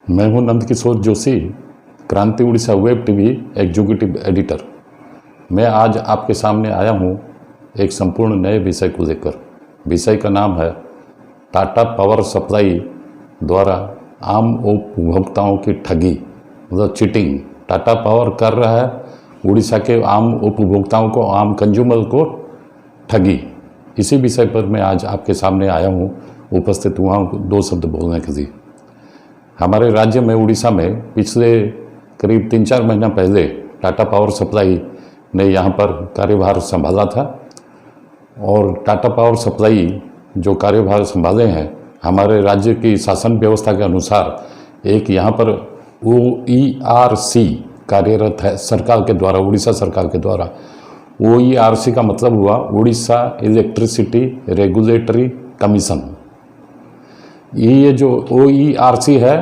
मैं हूं नंदकिशोर जोशी, क्रांति Orissa web TV executive editor. मैं आज आपके सामने आया हूं एक संपूर्ण नए विषय को लेकर। विषय का नाम है टाटा पावर सप्लाई द्वारा आम उपभोक्ताओं की ठगी, मतलब चीटिंग। टाटा पावर कर रहा है उड़ीसा के आम उपभोक्ताओं को, आम कंज्यूमर को ठगी। इसी विषय पर मैं आज आपके सामने आया हूं, उपस्थित हुआ हूं दो शब्द बोलने के लिए। हमारे राज्य में, उड़ीसा में, पिछले करीब 3-4 महीना पहले टाटा पावर सप्लाई ने यहाँ पर कार्यभार संभाला था। और टाटा पावर सप्लाई जो कार्यभार संभाले हैं, हमारे राज्य की शासन व्यवस्था के अनुसार एक यहाँ पर OERC कार्यरत है सरकार के द्वारा, उड़ीसा सरकार के द्वारा। OERC का मतलब हुआ उड़ीसा इलेक्ट्रिसिटी रेगुलेटरी कमीशन। ये जो OERC है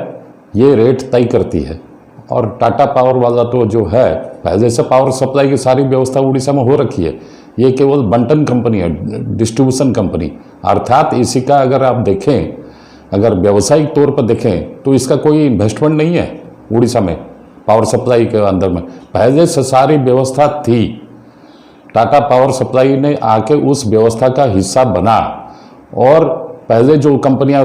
ये रेट तय करती है। और टाटा पावर वाला तो जो है, पहले से पावर सप्लाई की सारी व्यवस्था उड़ीसा में हो रखी है। ये केवल बंटन कंपनी है, डिस्ट्रीब्यूशन कंपनी। अर्थात इसी का अगर आप देखें, अगर व्यावसायिक तौर पर देखें तो इसका कोई इन्वेस्टमेंट नहीं है उड़ीसा में पावर सप्लाई के अंदर में। पहले से सारी व्यवस्था थी। टाटा पावर सप्लाई ने आके उस व्यवस्था का हिस्सा बना और पहले जो कंपनियां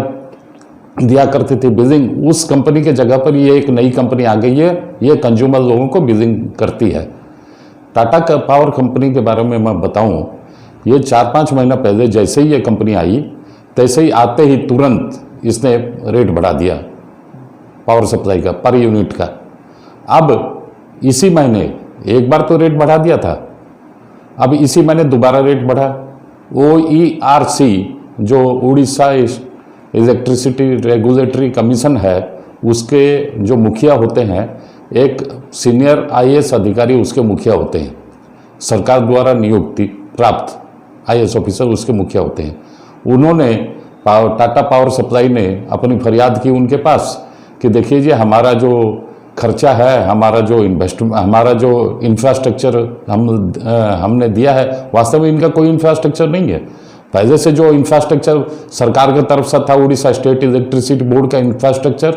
दिया करती थी बिलिंग, उस कंपनी के जगह पर ये एक नई कंपनी आ गई है। ये कंज्यूमर लोगों को बिलिंग करती है। टाटा पावर कंपनी के बारे में मैं बताऊं, ये 4-5 महीना पहले जैसे ही ये कंपनी आई, तैसे ही आते ही तुरंत इसने रेट बढ़ा दिया पावर सप्लाई का, पर यूनिट का। अब इसी महीने एक बार तो रेट बढ़ा दिया था, अब इसी महीने दोबारा रेट बढ़ा। OERC जो उड़ीसा इलेक्ट्रिसिटी रेगुलेटरी कमीशन है, उसके जो मुखिया होते हैं, एक सीनियर IAS अधिकारी उसके मुखिया होते हैं। सरकार द्वारा नियुक्ति प्राप्त IAS ऑफिसर उसके मुखिया होते हैं। उन्होंने टाटा पावर सप्लाई ने अपनी फरियाद की उनके पास कि देखिए जी, हमारा जो खर्चा है, हमारा जो इंफ्रास्ट्रक्चर हमने दिया है, वास्तव में इनका कोई इंफ्रास्ट्रक्चर नहीं है। पहले से जो इंफ्रास्ट्रक्चर सरकार की तरफ से था, उड़ीसा स्टेट इलेक्ट्रिसिटी बोर्ड का इंफ्रास्ट्रक्चर,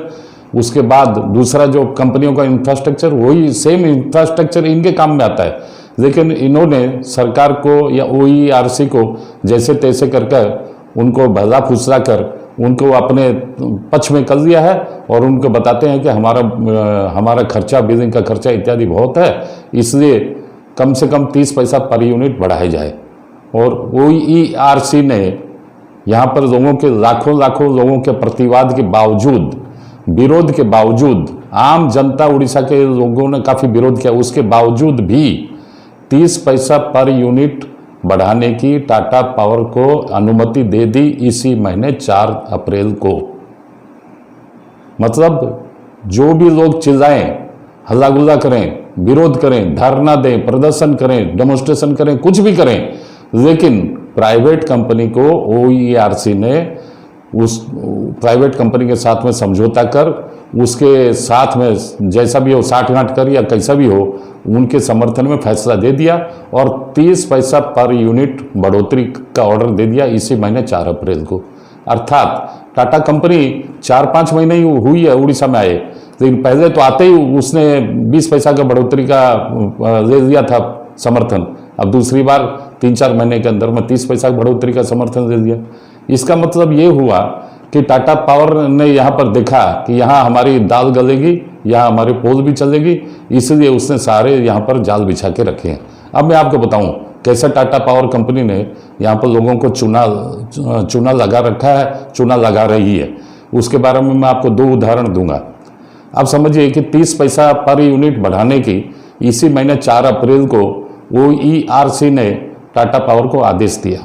उसके बाद दूसरा जो कंपनियों का इंफ्रास्ट्रक्चर, वही सेम इंफ्रास्ट्रक्चर इनके काम में आता है। लेकिन इन्होंने सरकार को या OERC को जैसे तैसे करके उनको भला फुसला कर उनको अपने पक्ष में कर लिया है और उनको बताते हैं कि हमारा खर्चा, बिलिंग का खर्चा इत्यादि बहुत है, इसलिए कम से कम 30 पैसा पर यूनिट बढ़ाया जाए। और OERC ने यहाँ पर लोगों के लाखों लोगों के प्रतिवाद के बावजूद, विरोध के बावजूद, आम जनता उड़ीसा के लोगों ने काफ़ी विरोध किया, उसके बावजूद भी 30 पैसा पर यूनिट बढ़ाने की टाटा पावर को अनुमति दे दी इसी महीने 4 अप्रैल को। मतलब जो भी लोग चिल्लाएं, हल्ला गुल्ला करें, विरोध करें, धरना दें, प्रदर्शन करें, डेमोन्स्ट्रेशन करें, कुछ भी करें, लेकिन प्राइवेट कंपनी को OERC ने उस प्राइवेट कंपनी के साथ में समझौता कर, उसके साथ में जैसा भी हो, साठ-गांठ कर या कैसा भी हो, उनके समर्थन में फैसला दे दिया और 30 पैसा पर यूनिट बढ़ोतरी का ऑर्डर दे दिया इसी महीने 4 अप्रैल को। अर्थात टाटा कंपनी 4-5 महीने ही हुई है उड़ीसा में आए, लेकिन पहले तो आते ही उसने 20 पैसा का बढ़ोतरी का ले लिया था समर्थन। अब दूसरी बार 3-4 महीने के अंदर में 30 पैसा बढ़ोतरी का समर्थन दे दिया। इसका मतलब ये हुआ कि टाटा पावर ने यहाँ पर देखा कि यहाँ हमारी दाल गलेगी, यहाँ हमारी पोल भी चलेगी, इसलिए उसने सारे यहाँ पर जाल बिछा के रखे हैं। अब मैं आपको बताऊँ कैसे टाटा पावर कंपनी ने यहाँ पर लोगों को चूना लगा रखा है, चूना लगा रही है। उसके बारे में मैं आपको 2 उदाहरण दूंगा। आप समझिए कि 30 पैसा पर यूनिट बढ़ाने की इसी महीने 4 अप्रैल को OERC ने टाटा पावर को आदेश दिया।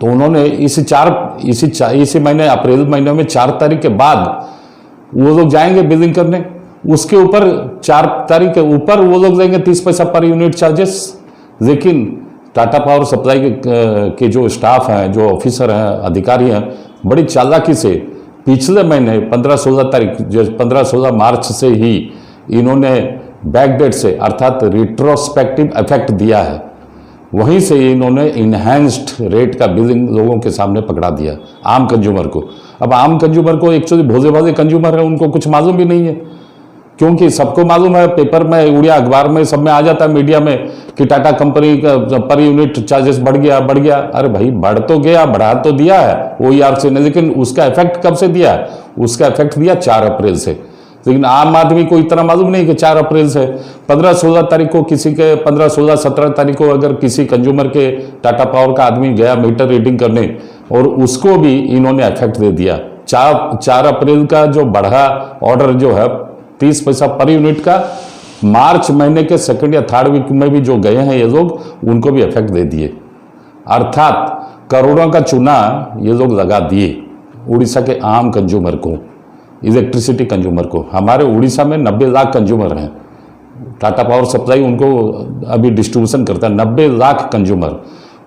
तो उन्होंने इसी महीने अप्रैल महीने में 4 तारीख के बाद वो लोग जाएंगे बिलिंग करने, उसके ऊपर 4 तारीख के ऊपर वो लोग लेंगे 30 पैसा पर यूनिट चार्जेस। लेकिन टाटा पावर सप्लाई के जो स्टाफ हैं, जो ऑफिसर हैं, अधिकारी हैं, बड़ी चालाकी से पिछले महीने 15-16 मार्च से ही इन्होंने बैकडेट से, अर्थात रिट्रोस्पेक्टिव इफेक्ट दिया है। वहीं से इन्होंने इन्हेंस्ड रेट का बिलिंग लोगों के सामने पकड़ा दिया, आम कंज्यूमर को। अब आम कंज्यूमर को एक्चुअली भोले भाले कंज्यूमर है, उनको कुछ मालूम भी नहीं है, क्योंकि सबको मालूम है, पेपर में, उड़िया अखबार में, सब में आ जाता है, मीडिया में, कि टाटा कंपनी का पर यूनिट चार्जेस बढ़ गया। अरे भाई, बढ़ तो गया, बढ़ा तो दिया है OERC ने, लेकिन उसका इफेक्ट कब से दिया है? उसका इफेक्ट दिया 4 अप्रैल से। लेकिन आम आदमी को इतना मालूम नहीं कि 4 अप्रैल से 15-16 तारीख को किसी के 15-16-17 तारीख को अगर किसी कंज्यूमर के टाटा पावर का आदमी गया मीटर रीडिंग करने, और उसको भी इन्होंने इफेक्ट दे दिया। 4 अप्रैल का जो बढ़ा ऑर्डर जो है 30 पैसा पर यूनिट का, मार्च महीने के 2nd या 3rd वीक में भी जो गए हैं ये लोग, उनको भी इफेक्ट दे दिए। अर्थात करोड़ों का चूना ये लोग लगा दिए उड़ीसा के आम कंज्यूमर को, इलेक्ट्रिसिटी कंज्यूमर को। हमारे उड़ीसा में 90 लाख कंज्यूमर हैं, टाटा पावर सप्लाई उनको अभी डिस्ट्रीब्यूशन करता है, 90 लाख कंज्यूमर।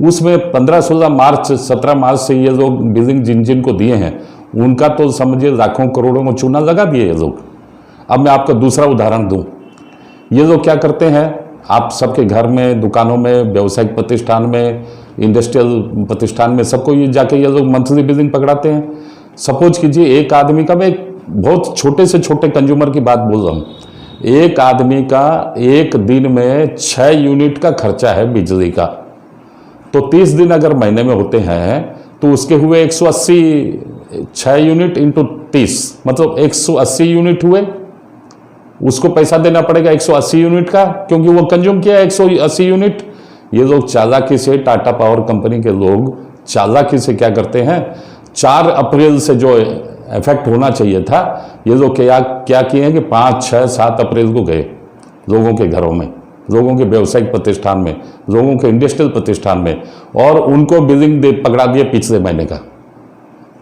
उसमें 15-16 मार्च 17 मार्च से ये लोग बिलिंग जिनको दिए हैं, उनका तो समझिए लाखों करोड़ों में चूना लगा दिए ये लोग। अब मैं आपको दूसरा उदाहरण दूं, ये लोग क्या करते हैं, आप सबके घर में, दुकानों में, व्यावसायिक प्रतिष्ठान में, इंडस्ट्रियल प्रतिष्ठान में, सबको ये जाके ये लोग मंथली बिलिंग पकड़ाते हैं। सपोज कीजिए एक आदमी का, मैं एक बहुत छोटे से छोटे कंज्यूमर की बात बोल रहा हूँ, एक आदमी का एक दिन में 6 यूनिट का खर्चा है बिजली का, तो 30 दिन अगर महीने में होते हैं तो उसके हुए 180, 6 यूनिट इंटू 30 मतलब 180 यूनिट हुए। उसको पैसा देना पड़ेगा 180 यूनिट का, क्योंकि वो कंज्यूम किया 180 यूनिट। ये लोग चालाकी से, टाटा पावर कंपनी के लोग चालाकी से क्या करते हैं, 4 अप्रैल से जो इफेक्ट होना चाहिए था, ये लोग क्या किए हैं कि 5, 6, 7 अप्रैल को गए लोगों के घरों में, लोगों के व्यावसायिक प्रतिष्ठान में, लोगों के इंडस्ट्रियल प्रतिष्ठान में, और उनको बिलिंग पकड़ा दिया पिछले महीने का,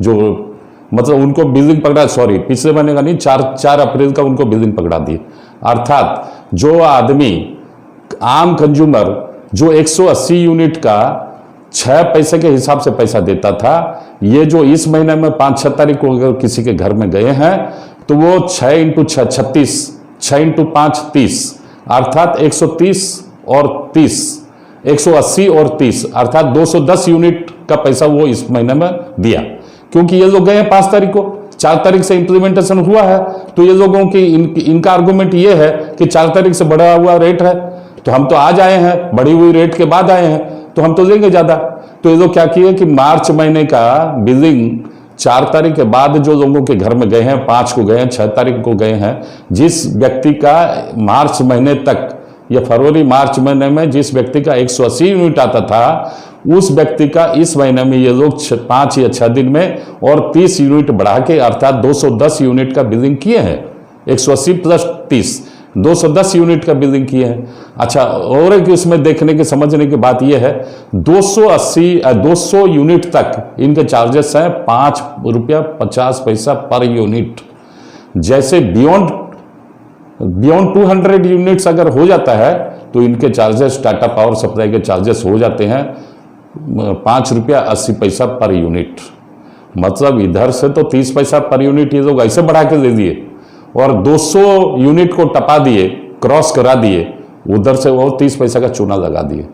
जो मतलब उनको बिलिंग पकड़ा, सॉरी पिछले महीने का नहीं, 4 अप्रैल का उनको बिलिंग पकड़ा दी। अर्थात जो आदमी, आम कंज्यूमर, जो 180 यूनिट का 6 पैसे के हिसाब से पैसा देता था, ये जो इस महीने में 5-6 तारीख को अगर किसी के घर में गए हैं, तो वो 6 इंटू 6 36, 6 इंटू 5 30, अर्थात 130 और 30, 180 और 30, अर्थात 210 यूनिट का पैसा वो इस महीने में दिया। क्योंकि ये लोग गए हैं 5 तारीख को, 4 तारीख से इंप्लीमेंटेशन हुआ है, तो ये लोगों की इनका आर्गुमेंट ये है कि 4 तारीख से बढ़ा हुआ रेट है, तो हम तो आज आए हैं, बढ़ी हुई रेट के बाद आए हैं, तो हम तो लेंगे ज़्यादा। तो ये लोग क्या किए कि मार्च महीने का बिलिंग 4 तारीख के बाद जो लोगों के घर में गए हैं, 5 को गए हैं, 6 तारीख को गए हैं, जिस व्यक्ति का मार्च महीने तक या फरवरी मार्च महीने में जिस व्यक्ति का 180 यूनिट आता था, उस व्यक्ति का इस महीने में ये लोग 5 या 6 दिन में और 30 यूनिट बढ़ा के, अर्थात 210 यूनिट का बिलिंग किए हैं। 180 प्लस 30, 210 यूनिट का बिलिंग किए हैं। अच्छा, और एक इसमें देखने की, समझने की बात यह है, 200 यूनिट तक इनके चार्जेस हैं 5 रुपया 50 पैसा पर यूनिट। जैसे बियॉन्ड 200 यूनिट्स अगर हो जाता है तो इनके चार्जेस, टाटा पावर सप्लाई के चार्जेस हो जाते हैं 5 रुपया 80 पैसा पर यूनिट। मतलब इधर से तो 30 पैसा पर यूनिट ये लोग ऐसे बढ़ा के दे दिए, और 200 यूनिट को टपा दिए, क्रॉस करा दिए, उधर से वो 30 पैसा का चूना लगा दिए।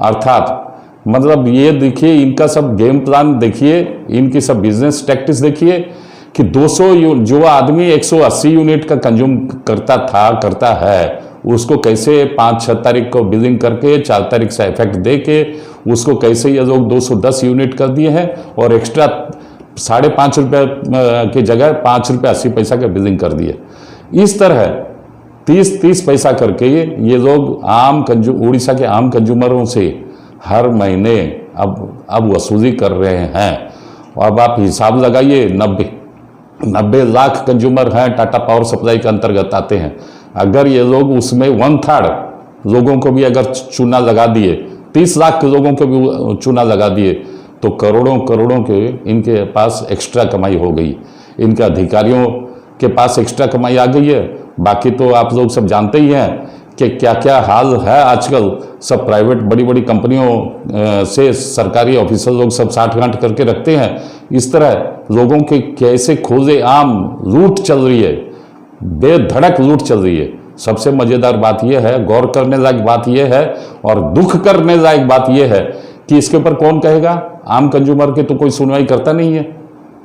अर्थात मतलब ये देखिए, इनका सब गेम प्लान देखिए, इनकी सब बिजनेस टैक्टिक्स देखिए कि 200 जो आदमी 180 यूनिट का कंज्यूम करता है, उसको कैसे 5-6 तारीख को बिलिंग करके 4 तारीख से इफेक्ट दे के उसको कैसे ये लोग 210 यूनिट कर दिए हैं, और एक्स्ट्रा 5.5 रुपये की जगह 5 रुपये 80 पैसा का बिलिंग कर दिए। इस तरह 30 पैसा करके ये लोग उड़ीसा के आम कंज्यूमरों से हर महीने अब वसूली कर रहे हैं। और अब आप हिसाब लगाइए, 90 लाख कंज्यूमर हैं, टाटा पावर सप्लाई के अंतर्गत आते हैं। अगर ये लोग उसमें 1/3 लोगों को भी अगर चूना लगा दिए, 30 लाख के लोगों को भी चूना लगा दिए, तो करोड़ों के इनके पास एक्स्ट्रा कमाई हो गई, इनके अधिकारियों के पास एक्स्ट्रा कमाई आ गई है। बाकी तो आप लोग सब जानते ही हैं कि क्या क्या हाल है आजकल। सब प्राइवेट बड़ी कंपनियों से सरकारी ऑफिसर लोग सब साठ-गांठ करके रखते हैं। इस तरह लोगों के कैसे खुलेआम लूट चल रही है, बेधड़क लूट चल रही है। सबसे मज़ेदार बात यह है, गौर करने लायक बात यह है और दुख करने लायक बात यह है कि इसके ऊपर कौन कहेगा? आम कंज्यूमर के तो कोई सुनवाई करता नहीं है।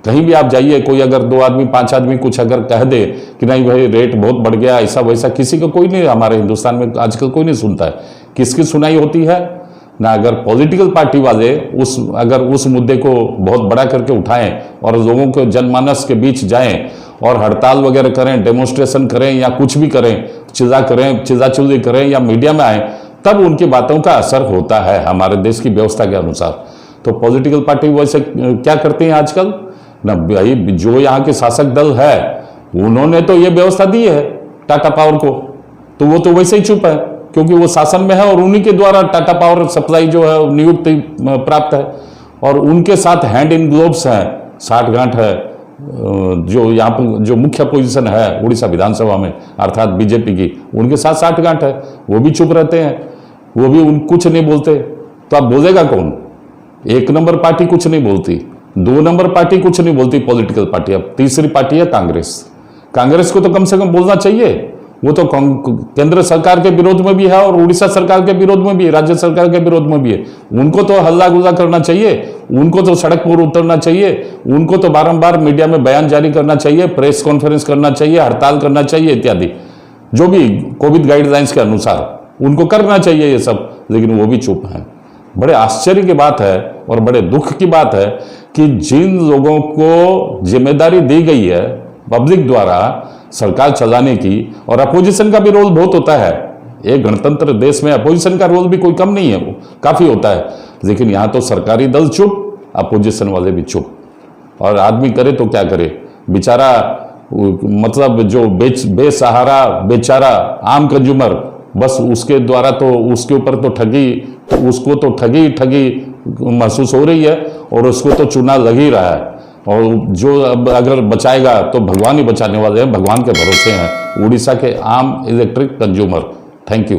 कहीं भी आप जाइए, कोई अगर 2 आदमी 5 आदमी कुछ अगर कह दे कि नहीं भाई रेट बहुत बढ़ गया, ऐसा वैसा, किसी का कोई नहीं, हमारे हिंदुस्तान में आजकल कोई नहीं सुनता है। किसकी सुनाई होती है ना? अगर पॉलिटिकल पार्टी वाले अगर उस मुद्दे को बहुत बड़ा करके उठाएं और लोगों को जनमानस के बीच जाएं और हड़ताल वगैरह करें, डेमोन्स्ट्रेशन करें या कुछ भी करें, चिल्लाचिल्ली करें या मीडिया में आए, तब उनकी बातों का असर होता है हमारे देश की व्यवस्था के अनुसार। तो पॉलिटिकल पार्टी वैसे क्या करते हैं आजकल ना भाई, जो यहाँ के शासक दल है उन्होंने तो ये व्यवस्था दी है टाटा पावर को, तो वो तो वैसे ही चुप है क्योंकि वो शासन में है और उन्हीं के द्वारा टाटा पावर सप्लाई जो है नियुक्ति प्राप्त है और उनके साथ हैंड इन ग्लोव्स है, साठगांठ है। जो यहाँ पर जो मुख्य पोजीशन है उड़ीसा विधानसभा में अर्थात बीजेपी की, उनके साथ साठगांठ है, वो भी चुप रहते हैं, वो भी कुछ नहीं बोलते। तो अब बोलेगा कौन? 1 नंबर पार्टी कुछ नहीं बोलती, 2 नंबर पार्टी कुछ नहीं बोलती पॉलिटिकल पार्टी, अब तीसरी पार्टी है कांग्रेस। कांग्रेस को तो कम से कम बोलना चाहिए, वो तो केंद्र सरकार के विरोध में भी है और उड़ीसा सरकार के विरोध में भी है, राज्य सरकार के विरोध में भी है। उनको तो हल्ला गुल्ला करना चाहिए, उनको तो सड़क पर उतरना चाहिए, उनको तो बारंबार मीडिया में बयान जारी करना चाहिए, प्रेस कॉन्फ्रेंस करना चाहिए, हड़ताल करना चाहिए इत्यादि, जो भी कोविड गाइडलाइंस के अनुसार उनको करना चाहिए ये सब, लेकिन वो भी चुप हैं। बड़े आश्चर्य की बात है और बड़े दुख की बात है कि जिन लोगों को जिम्मेदारी दी गई है पब्लिक द्वारा सरकार चलाने की, और अपोजिशन का भी रोल बहुत होता है, एक गणतंत्र देश में अपोजिशन का रोल भी कोई कम नहीं है, वो काफी होता है, लेकिन यहाँ तो सरकारी दल चुप, अपोजिशन वाले भी चुप। और आदमी करे तो क्या करे बेचारा, मतलब जो बेसहारा बेचारा आम कंज्यूमर, बस उसके द्वारा तो उसके ऊपर तो ठगी, तो उसको तो ठगी महसूस हो रही है और उसको तो चूना लग ही रहा है। और जो अब अगर बचाएगा तो भगवान ही बचाने वाले हैं, भगवान के भरोसे हैं उड़ीसा के आम इलेक्ट्रिक कंज्यूमर। Thank you.